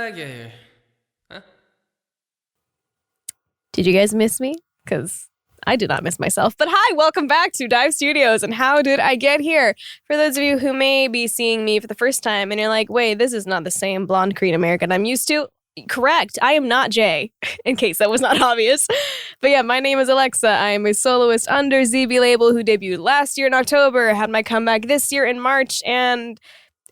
I get here? Huh? Did you guys miss me? Because I did not miss myself. But hi, welcome back to HDIGH Studios and How Did I Get Here? For those of you who may be seeing me for the first time and you're like, wait, this is not the same blonde Korean American I'm used to. Correct. I am not Jae, in case that was not obvious. But yeah, my name is AleXa. I am a soloist under ZB label who debuted last year in October, had my comeback this year in March, and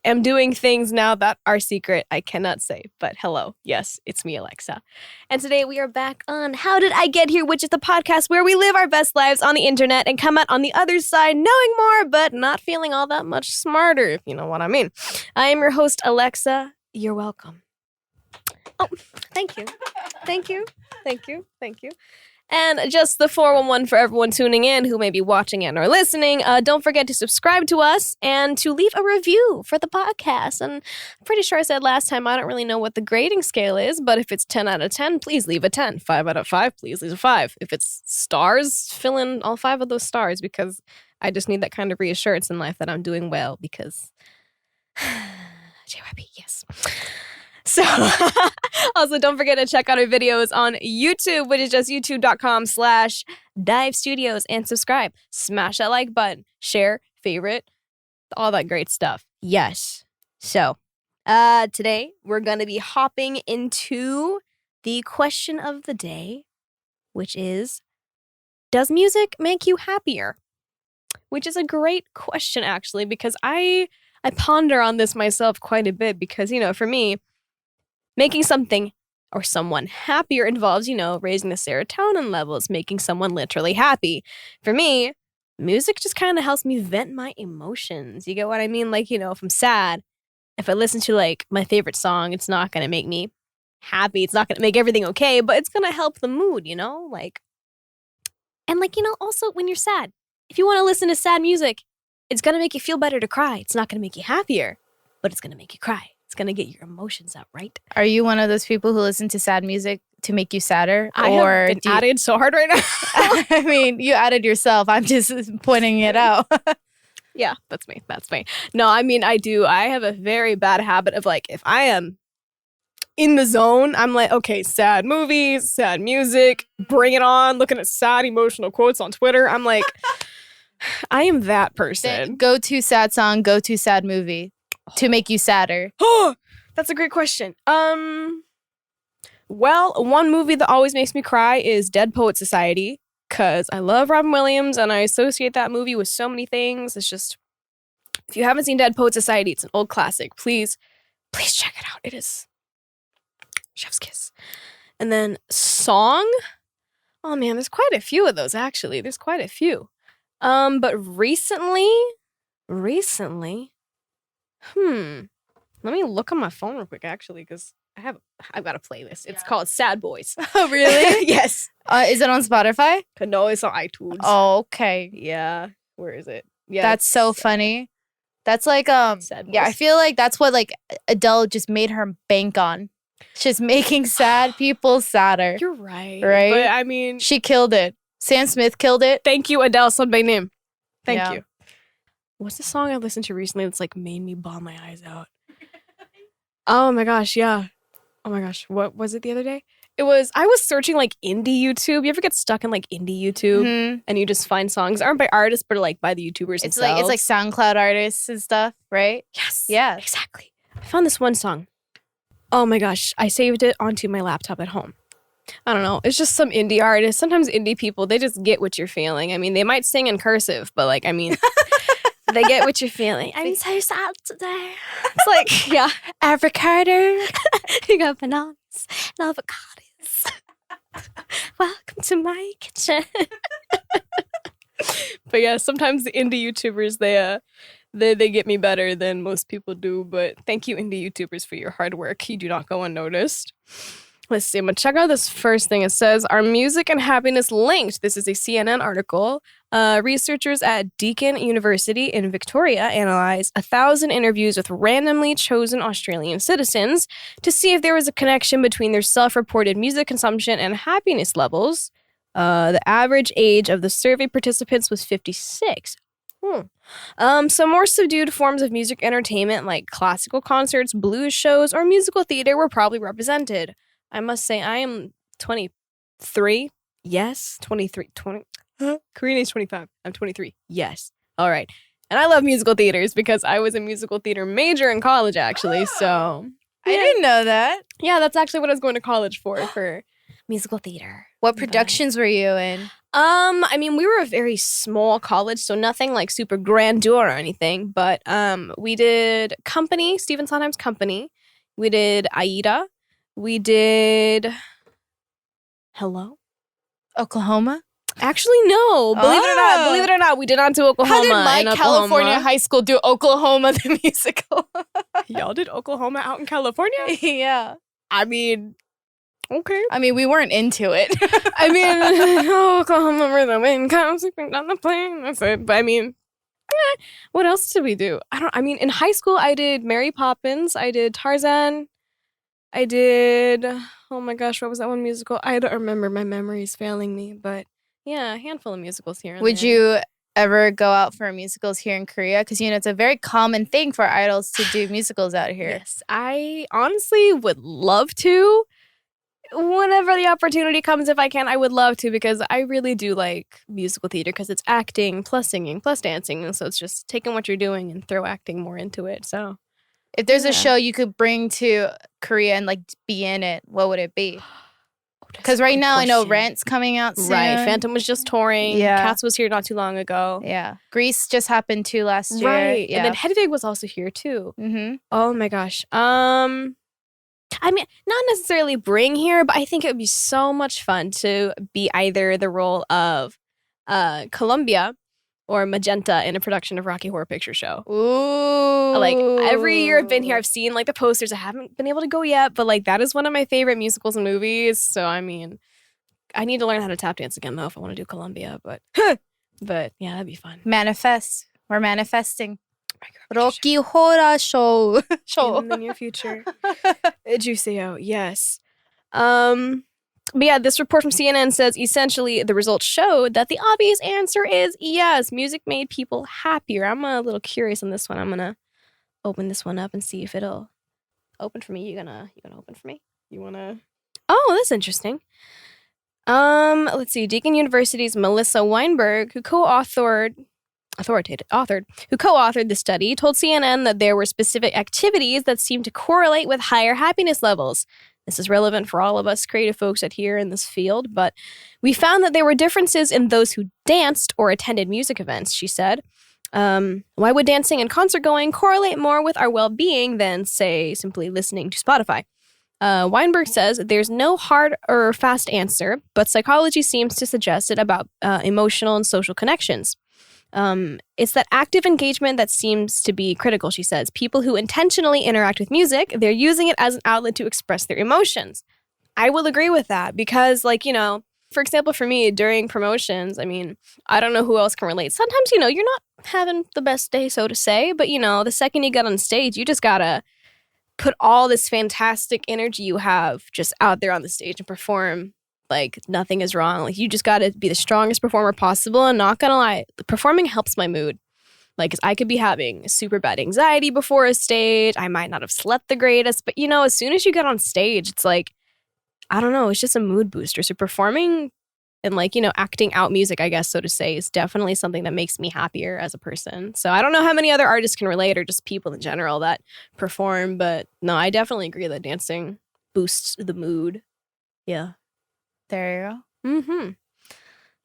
am doing things now that are secret. I cannot say, but hello. Yes, it's me, AleXa. And today we are back on How Did I Get Here, which is the podcast where we live our best lives on the internet and come out on the other side knowing more, but not feeling all that much smarter, if you know what I mean. I am your host, AleXa. You're welcome. Oh, thank you. Thank you. Thank you. Thank you. And just the 411 for everyone tuning in who may be watching and or listening. Don't forget to subscribe to us and to leave a review for the podcast. And I'm pretty sure I said last time I don't really know what the grading scale is, but if it's 10 out of 10, please leave a 10. 5 out of 5, please leave a 5. If it's stars, fill in all 5 of those stars because I just need that kind of reassurance in life that I'm doing well because JYP, yes. So, also don't forget to check out our videos on YouTube, which is just youtube.com/HDIGH Studios, and subscribe. Smash that like button, share, favorite, all that great stuff. Yes. So, today we're going to be hopping into the question of the day, which is, does music make you happier? Which is a great question, actually, because I ponder on this myself quite a bit because, for me, making something or someone happier involves, raising the serotonin levels, making someone literally happy. For me, music just kind of helps me vent my emotions. You get what I mean? Like, if I'm sad, if I listen to my favorite song, it's not going to make me happy. It's not going to make everything okay, but it's going to help the mood, also when you're sad, if you want to listen to sad music, it's going to make you feel better to cry. It's not going to make you happier, but it's going to make you cry. It's going to get your emotions out, right? Are you one of those people who listen to sad music to make you sadder? I have been added so hard right now. I mean, you added yourself. I'm just pointing it out. Yeah, that's me. That's me. No, I mean, I do. I have a very bad habit of if I am in the zone, I'm like, okay, sad movies, sad music, bring it on, looking at sad emotional quotes on Twitter. I'm like, I am that person. Go to sad song, go to sad movie. To make you sadder. Oh, that's a great question. Well, one movie that always makes me cry is Dead Poet Society because I love Robin Williams and I associate that movie with so many things. It's just, if you haven't seen Dead Poet Society, it's an old classic. Please check it out. It is chef's kiss. And then song. Oh man, there's quite a few of those actually. There's quite a few. But recently. Let me look on my phone real quick, actually, because I've got a playlist. It's called Sad Boys. Oh, really? Yes. Is it on Spotify? No, it's on iTunes. Oh, okay. Yeah. Where is it? Yeah. That's so funny. That's Sad Boys. Yeah, I feel like that's what Adele just made her bank on. Just making sad people sadder. You're right. Right? But I mean, she killed it. Sam Smith killed it. Thank you, Adele, son by name. Thank you. Yeah. What's the song I listened to recently that's made me bawl my eyes out? Oh my gosh, yeah. Oh my gosh, what was it the other day? I was searching indie YouTube. You ever get stuck in indie YouTube and you just find songs that aren't by artists but by the YouTubers It's themselves? it's SoundCloud artists and stuff, right? Yes. Yeah. Exactly. I found this one song. Oh my gosh, I saved it onto my laptop at home. I don't know. It's just some indie artists. Sometimes indie people, they just get what you're feeling. I mean, they might sing in cursive, but they get what you're feeling. I'm so sad today. It's yeah. Avocado. You got bananas and avocados. Welcome to my kitchen. But yeah, sometimes the indie YouTubers, they get me better than most people do. But thank you, indie YouTubers, for your hard work. You do not go unnoticed. Let's see. I'm going to check out this first thing. It says, are music and happiness linked? This is a CNN article. Researchers at Deakin University in Victoria analyzed 1,000 interviews with randomly chosen Australian citizens to see if there was a connection between their self-reported music consumption and happiness levels. The average age of the survey participants was 56. Some more subdued forms of music entertainment like classical concerts, blues shows, or musical theater were probably represented. I must say, I am 23. Yes, 23. 20. Korean age 25. I'm 23. Yes. All right. And I love musical theaters because I was a musical theater major in college, actually. So I didn't know that. yeah, that's actually what I was going to college for musical theater. What productions were you in? I mean, we were a very small college, so nothing like super grandeur or anything. But we did Company, Stephen Sondheim's Company. We did Aida. We did Hello? Oklahoma? Actually, no. Believe it or not, we did not do Oklahoma. How did my in California Oklahoma. high school do Oklahoma the musical? Y'all did Oklahoma out in California? Yeah. I mean, okay. I mean, we weren't into it. I mean, Oklahoma where the wind comes sweeping down the plain. That's it. But I mean, what else did we do? I mean, in high school, I did Mary Poppins. I did Tarzan. I did, oh my gosh, what was that one musical? I don't remember. My memory's failing me. But yeah, a handful of musicals here and Would there. you ever go out for musicals here in Korea? Because, you know, it's a very common thing for idols to do musicals out here. Yes, I honestly would love to. Whenever the opportunity comes, if I can, I would love to because I really do like musical theater because it's acting plus singing plus dancing. And so it's just taking what you're doing and throw acting more into it. So If there's Yeah. a show you could bring to Korea and like be in it, what would it be? Because right now I know Rent's coming out soon. Right, Phantom was just touring. Yeah. Cats was here not too long ago. Yeah. Grease just happened too last year. Right, Yeah. and then HDIGH was also here too. Mm-hmm. Oh my gosh. I mean, not necessarily bring here, but I think it would be so much fun to be either the role of Columbia or Magenta in a production of Rocky Horror Picture Show. Ooh. Like every year I've been here, I've seen like the posters. I haven't been able to go yet, but like that is one of my favorite musicals and movies. So I mean, I need to learn how to tap dance again though if I want to do Columbia. But yeah, that'd be fun. Manifest. We're manifesting. Rocky Horror Show. In the near future. Juiceo, yes. But yeah, this report from CNN says essentially the results showed that the obvious answer is yes, music made people happier. I'm a little curious on this one. I'm gonna open this one up and see if it'll open for me. You gonna open for me? You wanna? Oh, that's interesting. Let's see. Deakin University's Melissa Weinberg, who co-authored the study, told CNN that there were specific activities that seemed to correlate with higher happiness levels. This is relevant for all of us creative folks out here in this field, but we found that there were differences in those who danced or attended music events, she said. Why would dancing and concert going correlate more with our well-being than, say, simply listening to Spotify? Weinberg says there's no hard or fast answer, but psychology seems to suggest it about emotional and social connections. It's that active engagement that seems to be critical, she says. People who intentionally interact with music, they're using it as an outlet to express their emotions. I will agree with that because, like, you know, for example, for me, during promotions, I mean, I don't know who else can relate. Sometimes, you know, you're not having the best day, so to say, but, you know, the second you get on stage, you just gotta put all this fantastic energy you have just out there on the stage and perform like nothing is wrong. Like you just got to be the strongest performer possible. And not gonna lie, the performing helps my mood. Like, 'cause I could be having super bad anxiety before a stage. I might not have slept the greatest, but you know, as soon as you get on stage, it's like, I don't know, it's just a mood booster. So performing and like, you know, acting out music, I guess, so to say, is definitely something that makes me happier as a person. So I don't know how many other artists can relate or just people in general that perform, but no, I definitely agree that dancing boosts the mood. Yeah. There you go. Mm-hmm.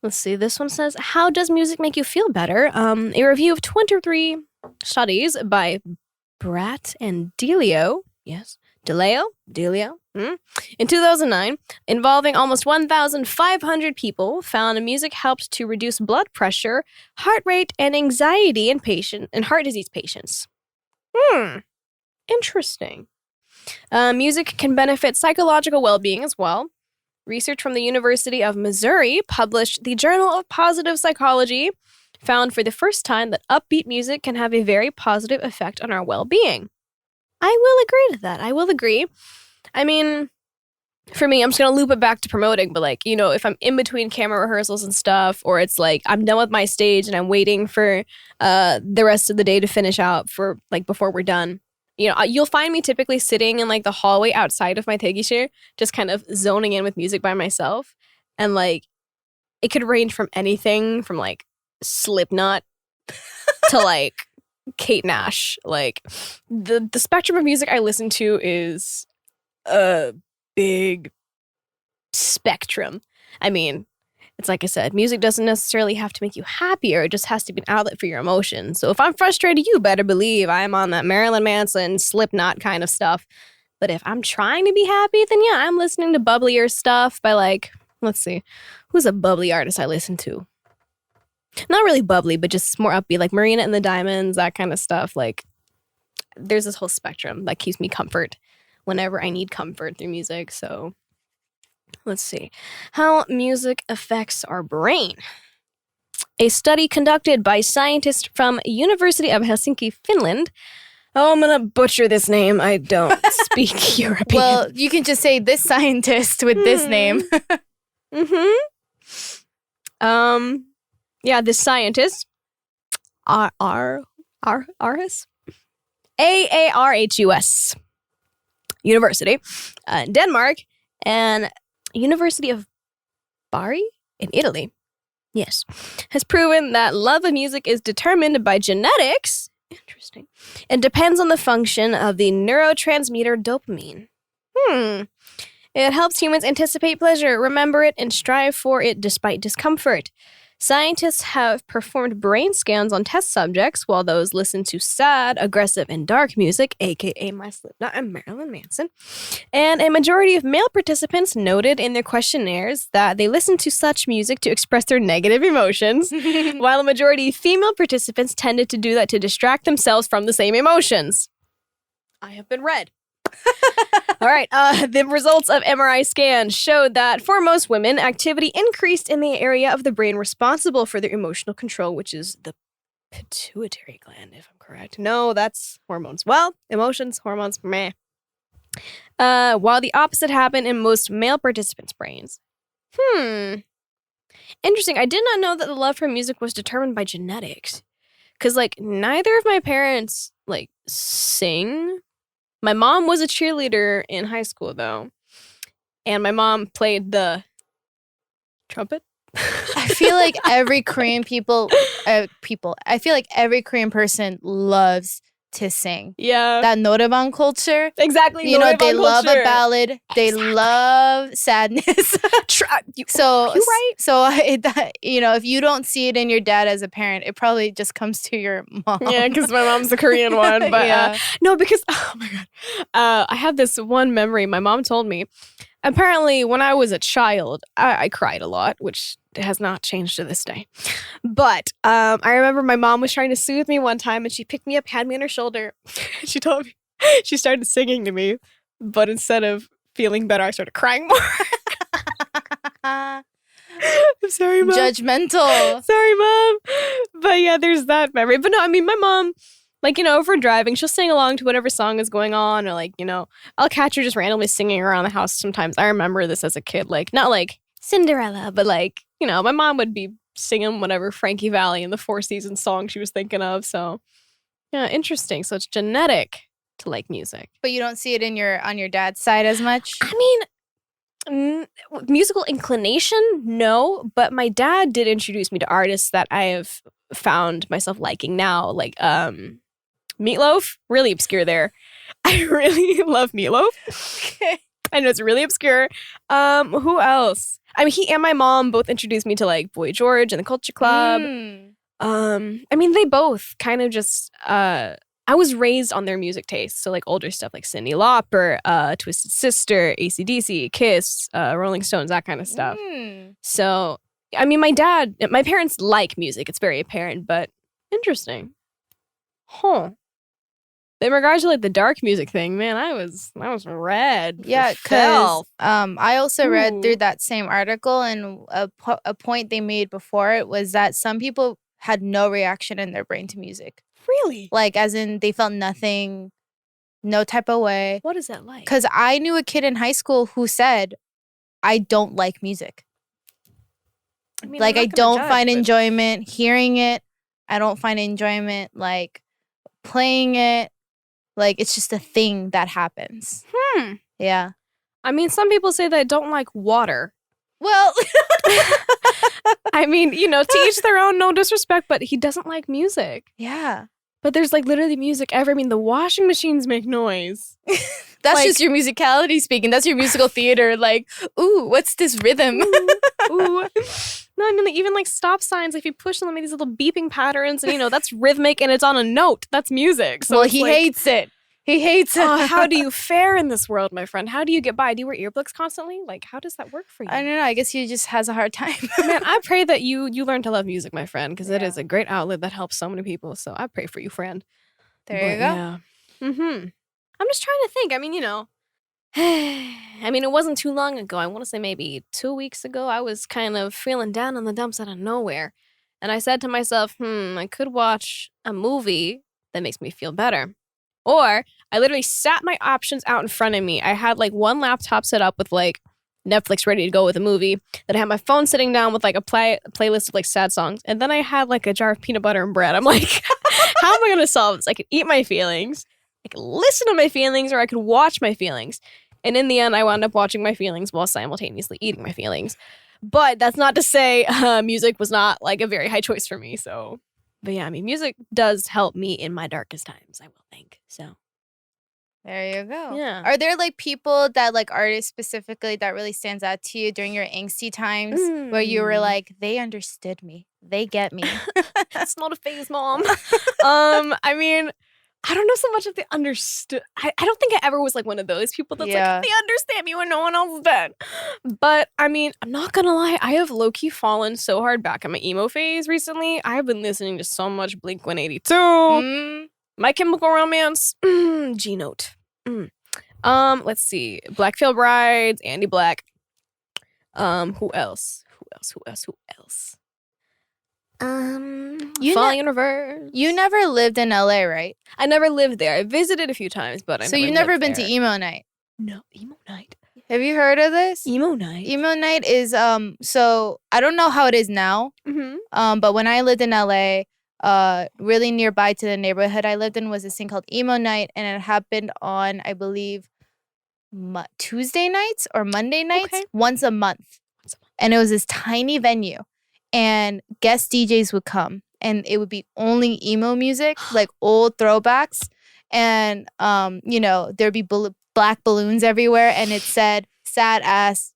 Let's see. This one says, how does music make you feel better? A review of 23 studies by Bratt and Delio. Yes. Delio? In 2009, involving almost 1,500 people, found music helped to reduce blood pressure, heart rate, and anxiety in heart disease patients. Interesting. Music can benefit psychological well-being as well. Research from the University of Missouri, published the Journal of Positive Psychology, found for the first time that upbeat music can have a very positive effect on our well-being. I will agree to that. I will agree. I mean, for me, I'm just going to loop it back to promoting, but like, you know, if I'm in between camera rehearsals and stuff, or it's like I'm done with my stage and I'm waiting for the rest of the day to finish out for like before we're done, you know, you'll find me typically sitting in like the hallway outside of my 대기실, just kind of zoning in with music by myself. And like, it could range from anything from like Slipknot to like Kate Nash. Like the spectrum of music I listen to is big spectrum. I mean, it's like I said, music doesn't necessarily have to make you happier. It just has to be an outlet for your emotions. So if I'm frustrated, you better believe I'm on that Marilyn Manson, Slipknot kind of stuff. But if I'm trying to be happy, then yeah, I'm listening to bubblier stuff by like, let's see, who's a bubbly artist I listen to? Not really bubbly, but just more upbeat, like Marina and the Diamonds, that kind of stuff. Like, there's this whole spectrum that keeps me comfort whenever I need comfort through music. So let's see. How music affects our brain. A study conducted by scientists from University of Helsinki, Finland. Oh, I'm going to butcher this name. I don't speak European. Well, you can just say this scientist with this name. Yeah, this scientist, Aarhus? Aarhus University, Denmark, and University of Bari in Italy, yes, has proven that love of music is determined by genetics, interesting, and depends on the function of the neurotransmitter dopamine. It helps humans anticipate pleasure, remember it, and strive for it despite discomfort. Scientists have performed brain scans on test subjects while those listened to sad, aggressive, and dark music, aka my Slipknot and Marilyn Manson. And a majority of male participants noted in their questionnaires that they listened to such music to express their negative emotions, while a majority of female participants tended to do that to distract themselves from the same emotions. I have been read. All right. The results of MRI scans showed that for most women, activity increased in the area of the brain responsible for their emotional control, which is the pituitary gland, if I'm correct. No, that's hormones. Well, emotions, hormones, meh. While the opposite happened in most male participants' brains. Interesting. I did not know that the love for music was determined by genetics. Because, like, neither of my parents, like, sing. My mom was a cheerleader in high school, though. And my mom played the trumpet. I feel like every Korean I feel like every Korean person loves to sing. Yeah. That noraebang culture. Exactly. You know, they love a ballad. They love sadness. So, you're right. So, you know, if you don't see it in your dad as a parent, it probably just comes to your mom. Yeah, because my mom's the Korean one. But yeah. No, because, oh my God. I have this one memory my mom told me. Apparently, when I was a child, I cried a lot, which has not changed to this day. But I remember my mom was trying to soothe me one time, and she picked me up, had me on her shoulder. She told me, she started singing to me, but instead of feeling better, I started crying more. I'm sorry, Mom. Judgmental. Sorry, Mom. But yeah, there's that memory. But no, I mean, my mom, like, you know, if we're driving, she'll sing along to whatever song is going on, or like, you know, I'll catch her just randomly singing around the house sometimes. I remember this as a kid, like, not like Cinderella, but like, you know, my mom would be singing whatever Frankie Valli and the Four Seasons song she was thinking of. So, yeah, interesting. So it's genetic to like music. But you don't see it on your dad's side as much? I mean, musical inclination, no, but my dad did introduce me to artists that I have found myself liking now, like Meatloaf, really obscure there. I really love Meatloaf. Okay. I know it's really obscure. Who else? I mean, he and my mom both introduced me to like Boy George and the Culture Club. I mean, they both kind of just I was raised on their music taste. So like older stuff like Cyndi Lauper, Twisted Sister, AC/DC, Kiss, Rolling Stones, that kind of stuff. So, I mean, my parents like music. It's very apparent, but interesting. Huh. In regards to like the dark music thing, man, I was read. Yeah, because I also read through that same article, and a point they made before it was that some people had no reaction in their brain to music. Really? Like, as in, they felt nothing no type of way. What is that like? Because I knew a kid in high school who said, I don't like music. I mean, Like, I'm I not gonna don't judge, find but- enjoyment hearing it. I don't find enjoyment, like, playing it. Like, it's just a thing that happens. Yeah. I mean, some people say they don't like water. Well, I mean, you know, to each their own, no disrespect, but he doesn't like music. yeah. But there's like literally music ever. I mean, the washing machines make noise. That's Like- just your musicality speaking. That's your musical theater. Like, ooh, what's this rhythm? Ooh. No, I mean, like, even like stop signs, if you push them, they make these little beeping patterns, and you know, that's rhythmic and it's on a note. That's music. So well, it's he like, hates it. He hates it. oh, how do you fare in this world, my friend? How do you get by? Do you wear earplugs constantly? Like, how does that work for you? I don't know. I guess he just has a hard time. Man, I pray that you learn to love music, my friend, because it Yeah. is a great outlet that helps so many people. So I pray for you, friend. There But, you go. Yeah. I'm just trying to think. I mean, you know, I mean, it wasn't too long ago. I want to say maybe 2 weeks ago. I was kind of feeling down in the dumps out of nowhere. And I said to myself, I could watch a movie that makes me feel better. Or I literally sat my options out in front of me. I had like one laptop set up with like Netflix ready to go with a movie. Then I had my phone sitting down with like a playlist of like sad songs. And then I had like a jar of peanut butter and bread. I'm like, how am I going to solve this? I could eat my feelings. I could listen to my feelings, or I could watch my feelings. And in the end, I wound up watching my feelings while simultaneously eating my feelings. But that's not to say music was not like a very high choice for me. So, but yeah, I mean, music does help me in my darkest times, I will think. So, There you go. yeah. Are there like people that like artists specifically that really stands out to you during your angsty times where you were like, they understood me, they get me? That's not a phase, Mom. I mean, I don't know so much if they understood. I don't think I ever was like one of those people that's Yeah. like, they understand me when no one else did. But I mean, I'm not gonna lie, I have low-key fallen so hard back in my emo phase recently. I've been listening to so much Blink-182, Mm, My Chemical Romance, G-Note. Let's see. Black Veil Brides, Andy Black. Who else? You Falling in Reverse. you never lived in LA, right? I never lived there. I visited a few times, but So you've never lived been there. to emo night. No, emo night. Have you heard of this? Emo night. Emo night is so I don't know how it is now. But when I lived in LA, really nearby to the neighborhood I lived in was this thing called emo night, and it happened on, I believe, Tuesday nights or Monday nights, Okay. once a month. And it was this tiny venue, and guest DJs would come, and it would be only emo music, like old throwbacks, and you know, there'd be black balloons everywhere, and it said sad ass,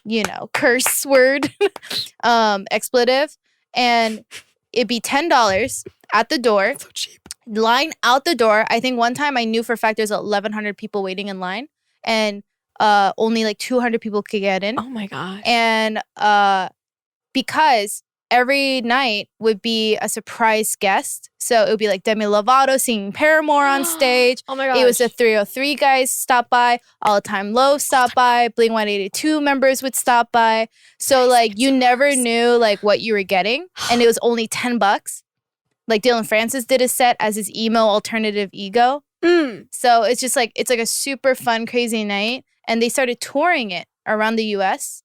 you know, curse word, expletive, and it'd be $10 at the door. So cheap. Line out the door. I think one time I knew for a fact there's 1,100 people waiting in line, and only like 200 people could get in. Oh my gosh. And because every night would be a surprise guest, so it would be like Demi Lovato singing Paramore on stage. Oh my gosh. It was the 303 guys stop by, All Time Low stop by, Blink-182 members would stop by. So like you never knew like what you were getting, and it was only $10. Like Dylan Francis did a set as his emo alternative ego. So it's just like it's like a super fun, crazy night, and they started touring it around the U.S.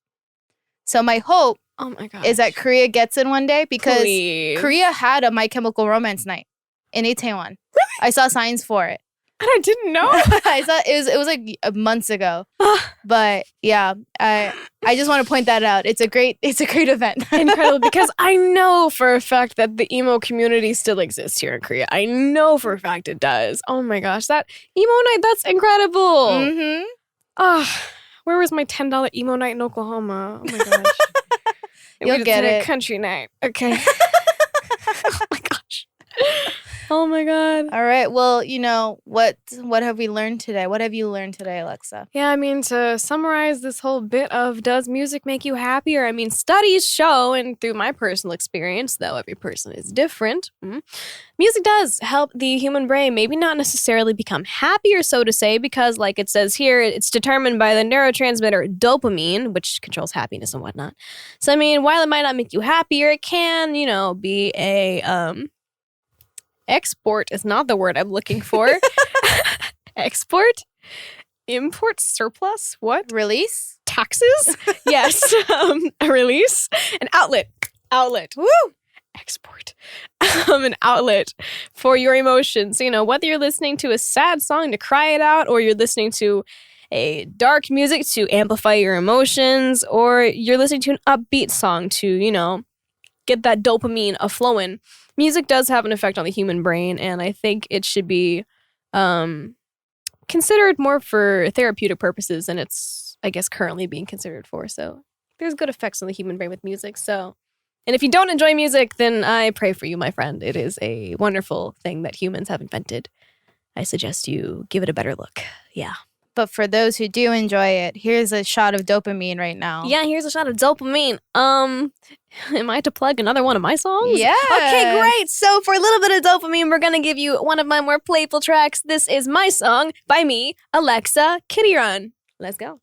So my hope Oh my gosh. is that Korea gets in one day, because Please. Korea had a My Chemical Romance night in Itaewon. I saw signs for it. And I didn't know. I saw it was like months ago. But yeah, I just want to point that out. It's a great event. Incredible, because I know for a fact that the emo community still exists here in Korea. I know for a fact it does. Oh my gosh, that emo night, that's incredible. Mm-hmm. Where was my $10 emo night in Oklahoma? Oh my gosh. You'll We get did a it. country night. Okay. Oh my gosh. Oh my god. All right. Well, you know, what have we learned today? What have you learned today, AleXa? Yeah, I mean, to summarize this whole bit of does music make you happier? I mean, studies show, and through my personal experience, though every person is different, music does help the human brain maybe not necessarily become happier, so to say, because like it says here, it's determined by the neurotransmitter dopamine, which controls happiness and whatnot. So, I mean, while it might not make you happier, it can, you know, be a, export is not the word I'm looking for. Export? Import? Surplus? What? Release? Taxes? Yes. A release? An outlet. Outlet. Woo! Export. An outlet for your emotions. You know, whether you're listening to a sad song to cry it out, or you're listening to a dark music to amplify your emotions, or you're listening to an upbeat song to, you know, get that dopamine a-flowing. Music does have an effect on the human brain, and I think it should be considered more for therapeutic purposes than it's, I guess, currently being considered for. So there's good effects on the human brain with music. So, and if you don't enjoy music, then I pray for you, my friend. It is a wonderful thing that humans have invented. I suggest you give it a better look. Yeah. But for those who do enjoy it, here's a shot of dopamine right now. Yeah, here's a shot of dopamine. Am I to plug another one of my songs? Yeah. Okay, great. So for a little bit of dopamine, we're going to give you one of my more playful tracks. This is My Song by me, AleXa, Kitty Run. Let's go.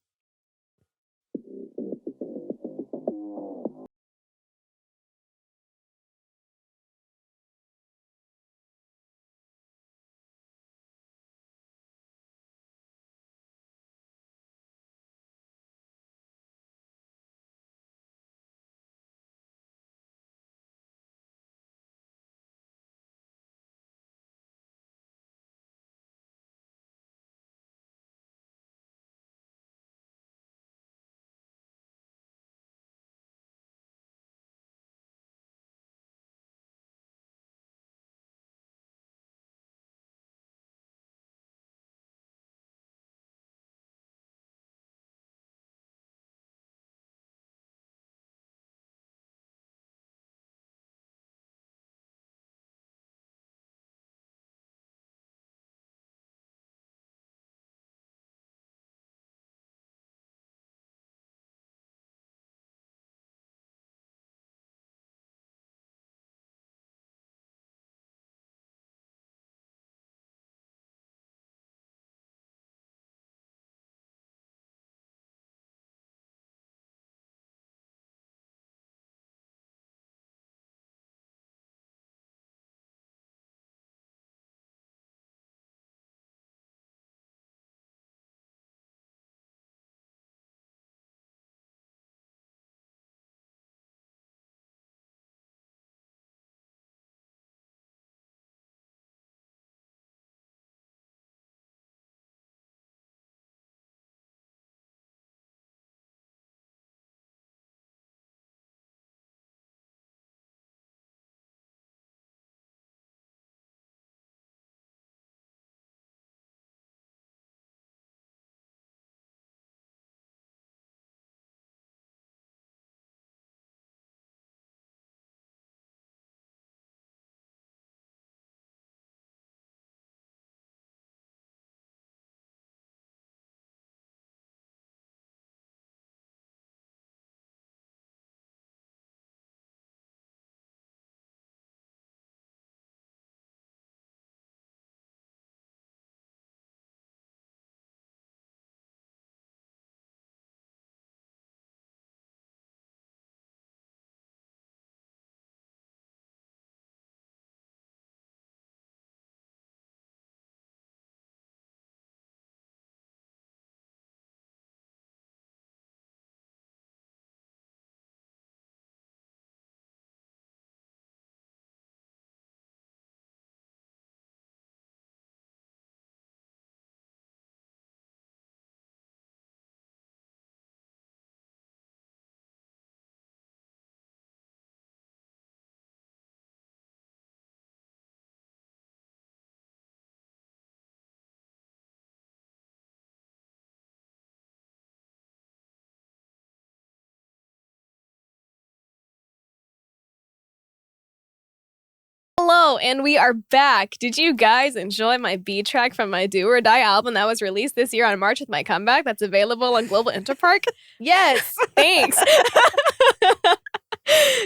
Hello, and we are back. Did you guys enjoy my B track from my Do or Die album that was released this year on March with my comeback? That's available on Global Interpark. Yes. Thanks.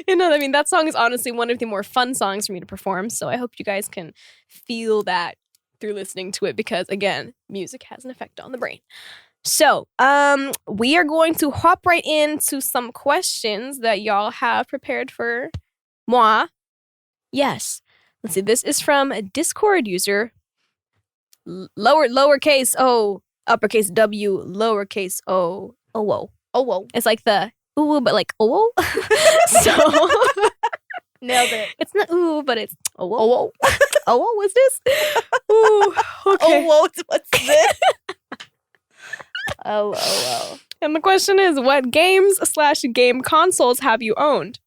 You know, I mean, that song is honestly one of the more fun songs for me to perform. So I hope you guys can feel that through listening to it because, again, music has an effect on the brain. So, we are going to hop right into some questions that y'all have prepared for moi. Yes. Let's see. This is from a Discord user lowercase O, uppercase W, lowercase O. Oh, whoa. Oh, whoa. It's like the ooh, but like oh. So Nailed it. it's not ooh, but it's oh, whoa. Oh, whoa. Oh, whoa, what's this? Ooh, okay. Oh, whoa. What's this? Oh. And the question is, what games/game consoles have you owned?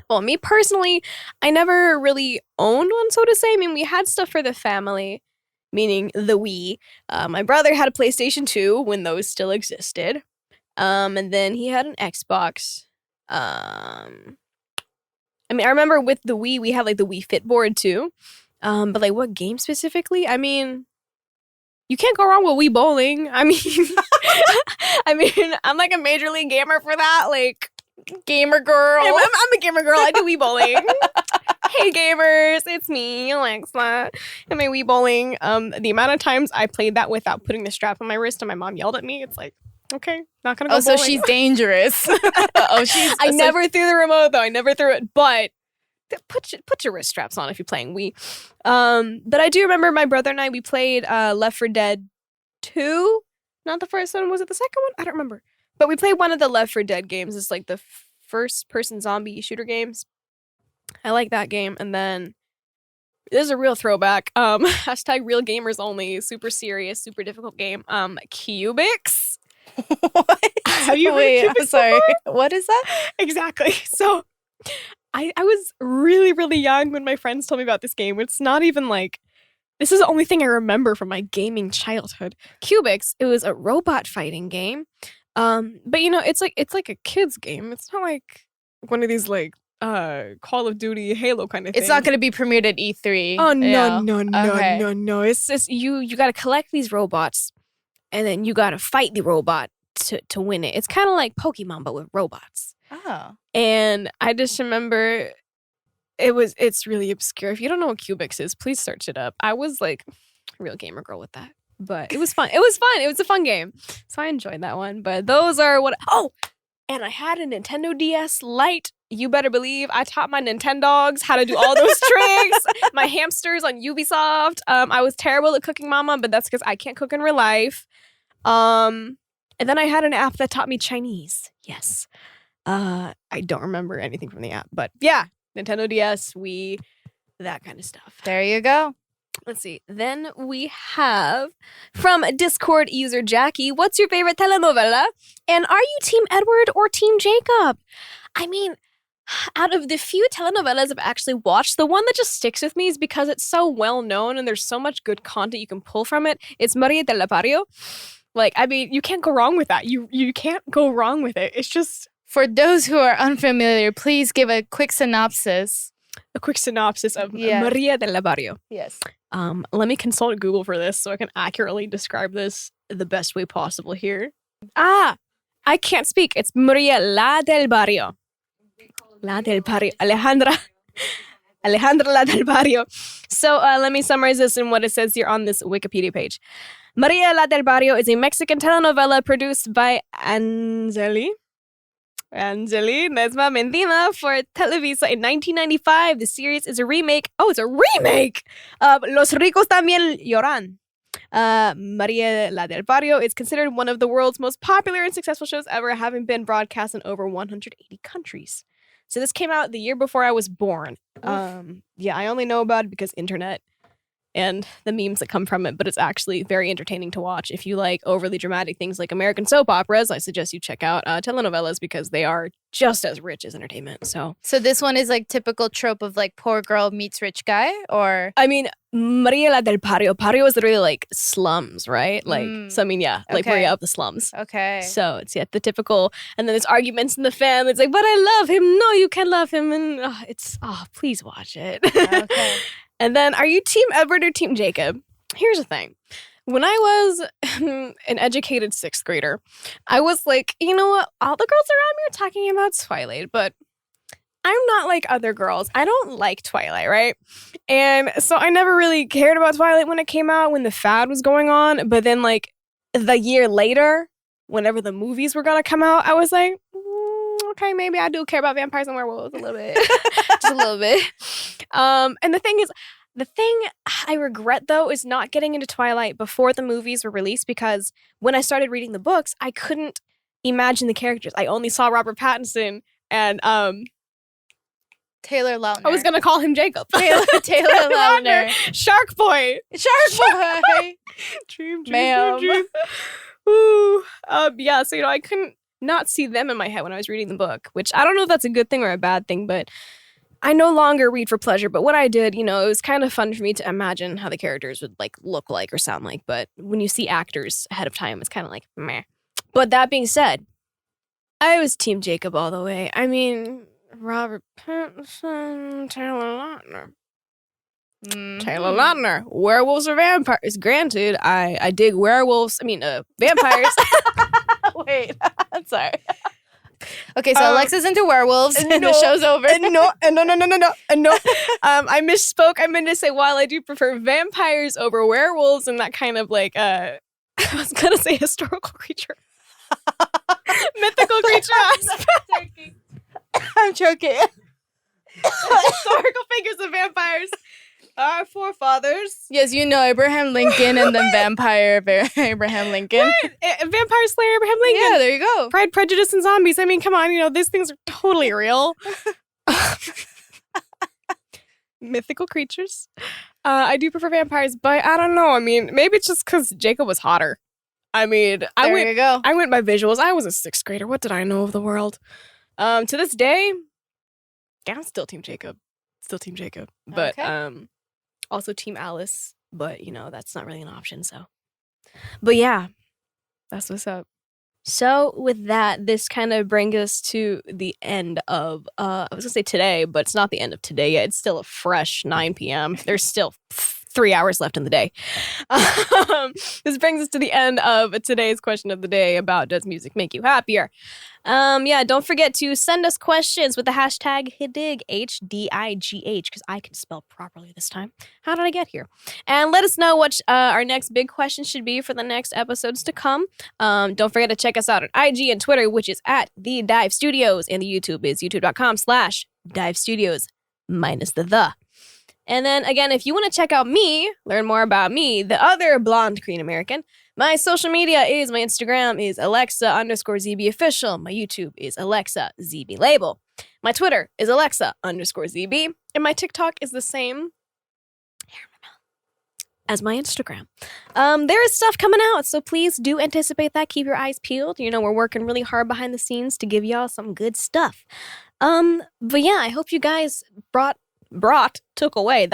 Well, me personally, I never really owned one, so to say. I mean, we had stuff for the family, meaning the Wii. My brother had a PlayStation 2 when those still existed. And then he had an Xbox. I mean, I remember with the Wii, we had like the Wii Fit board too. But like what game specifically? I mean, you can't go wrong with Wii Bowling. I mean, I'm like a major league gamer for that. Like, Gamer girl. I'm a gamer girl. I do Wii Bowling. Hey gamers, it's me, AleXa. And my Wii Bowling. The amount of times I played that without putting the strap on my wrist and my mom yelled at me, it's like, okay, not gonna go so bowling. she's dangerous. I never threw the remote though. I never threw it, but put your wrist straps on if you're playing Wii. But I do remember my brother and I, we played Left 4 Dead 2. Not the first one. Was it the second one? I don't remember. But we played one of the Left 4 Dead games. It's like the first person zombie shooter games. I like that game. And then this is a real throwback. Hashtag real gamers only. Super serious, super difficult game. Cubics. What? Have you Wait, heard of I'm sorry. What is that? Exactly. So I was really, really young when my friends told me about this game. It's not even like, this is the only thing I remember from my gaming childhood. Cubics, it was a robot fighting game. But you know, it's like a kid's game. It's not like one of these like Call of Duty, Halo kind of thing. It's not going to be premiered at E3. Oh Yeah. no. It's just you got to collect these robots, and then you got to fight the robot to win it. It's kind of like Pokemon but with robots. Oh. And I just remember it's really obscure. If you don't know what Cubics is, please search it up. I was like a real gamer girl with that. But it was fun. It was fun. It was a fun game. So I enjoyed that one. But those are what... Oh! And I had a Nintendo DS Lite. You better believe I taught my Nintendogs how to do all those tricks. My hamsters on Ubisoft. I was terrible at cooking, mama, but that's because I can't cook in real life. And then I had an app that taught me Chinese. Yes. I don't remember anything from the app. But yeah, Nintendo DS, Wii, that kind of stuff. There you go. Let's see. Then we have from Discord user Jackie, what's your favorite telenovela? And are you Team Edward or Team Jacob? I mean, out of the few telenovelas I've actually watched, the one that just sticks with me is because it's so well known and there's so much good content you can pull from it. It's Maria del Barrio. Like, I mean, you can't go wrong with that. You can't go wrong with it. It's just... For those who are unfamiliar, please give a quick synopsis. A quick synopsis of Maria del Barrio. Yes. Let me consult Google for this so I can accurately describe this the best way possible here. I can't speak. It's Maria La del Barrio. La del Barrio. Alejandra La del Barrio. So let me summarize this in what it says here on this Wikipedia page. Maria La del Barrio is a Mexican telenovela produced by Angeli Nesma Mendina for Televisa in 1995. The series is a remake. Oh, it's a remake of Los Ricos También Lloran. Maria La del Barrio is considered one of the world's most popular and successful shows ever, having been broadcast in over 180 countries. So this came out the year before I was born. Yeah, I only know about it because internet and the memes that come from it, but it's actually very entertaining to watch. If you like overly dramatic things like American soap operas, I suggest you check out telenovelas because they are just as rich as entertainment. So this one is like typical trope of like poor girl meets rich guy, or? I mean, Maria La del Barrio. Barrio is literally like slums, right? Like, so I mean, yeah, like Maria of the slums. Okay. So it's the typical, and then there's arguments in the family. It's like, but I love him. No, you can't love him. And please watch it. Okay. And then, are you Team Edward or Team Jacob? Here's the thing. When I was an educated 6th grader, I was like, you know what? All the girls around me are talking about Twilight, but I'm not like other girls. I don't like Twilight, right? And so I never really cared about Twilight when it came out, when the fad was going on. But then, like, the year later, whenever the movies were going to come out, I was like, okay, maybe I do care about vampires and werewolves a little bit. Just a little bit. And the thing is, The thing I regret, though, is not getting into Twilight before the movies were released, because when I started reading the books, I couldn't imagine the characters. I only saw Robert Pattinson and Taylor Lautner. I was gonna call him Jacob. Taylor Lautner. Shark Boy. Shark Boy. Dream. Ma'am. Ooh. Yeah, so I couldn't not see them in my head when I was reading the book, which I don't know if that's a good thing or a bad thing, but I no longer read for pleasure. But when I did, it was kind of fun for me to imagine how the characters would look like or sound like. But when you see actors ahead of time, it's kind of like meh. But that being said, I was Team Jacob all the way. I mean, Robert Pattinson, Taylor Lautner. Taylor Lautner. Werewolves or vampires? Granted, I dig werewolves. Vampires. Wait, I'm sorry. Okay, so Alexa's into werewolves, and the show's over. No. I misspoke. I meant to say, while I do prefer vampires over werewolves, and that kind of I was gonna say historical creature, mythical creature aspect. I'm choking. Historical figures of vampires. Our forefathers. Yes, Abraham Lincoln and then vampire Abraham Lincoln. Right. Vampire Slayer Abraham Lincoln. Yeah, there you go. Pride, Prejudice, and Zombies. Come on, these things are totally real. Mythical creatures. I do prefer vampires, but I don't know. Maybe it's just because Jacob was hotter. There you go. I went by visuals. I was a 6th grader. What did I know of the world? To this day, yeah, I'm still Team Jacob. But Okay. Also Team Alice. But, that's not really an option, so. But yeah, that's what's up. So with that, this kind of brings us to the end of, I was going to say today, but it's not the end of today yet. It's still a fresh 9 p.m. There's still 3 hours left in the day. This brings us to the end of today's question of the day about, does music make you happier? Don't forget to send us questions with the hashtag HDIGH, HDIGH, because I can spell properly this time. How did I get here? And let us know what our next big question should be for the next episodes to come. Don't forget to check us out on IG and Twitter, which is at The Dive Studios, and the YouTube is youtube.com/Dive Studios, minus the. And then again, if you want to check out me, learn more about me, the other blonde Korean American, my social media is, my Instagram is AleXa_ZB official. My YouTube is AleXa ZB label. My Twitter is AleXa_ZB. And my TikTok is the same as my Instagram. There is stuff coming out, so please do anticipate that. Keep your eyes peeled. We're working really hard behind the scenes to give y'all some good stuff. But yeah, I hope you guys took away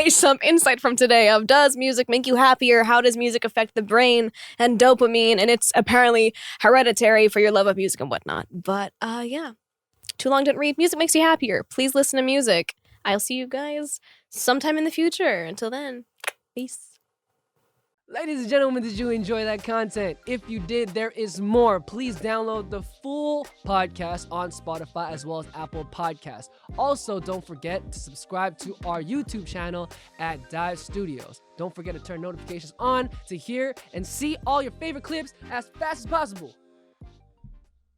some insight from today of, does music make you happier? How does music affect the brain and dopamine? And it's apparently hereditary for your love of music and whatnot. But yeah, too long didn't read. Music makes you happier. Please listen to music. I'll see you guys sometime in the future. Until then, peace. Ladies and gentlemen, did you enjoy that content? If you did, there is more. Please download the full podcast on Spotify as well as Apple Podcasts. Also, don't forget to subscribe to our YouTube channel at Dive Studios. Don't forget to turn notifications on to hear and see all your favorite clips as fast as possible.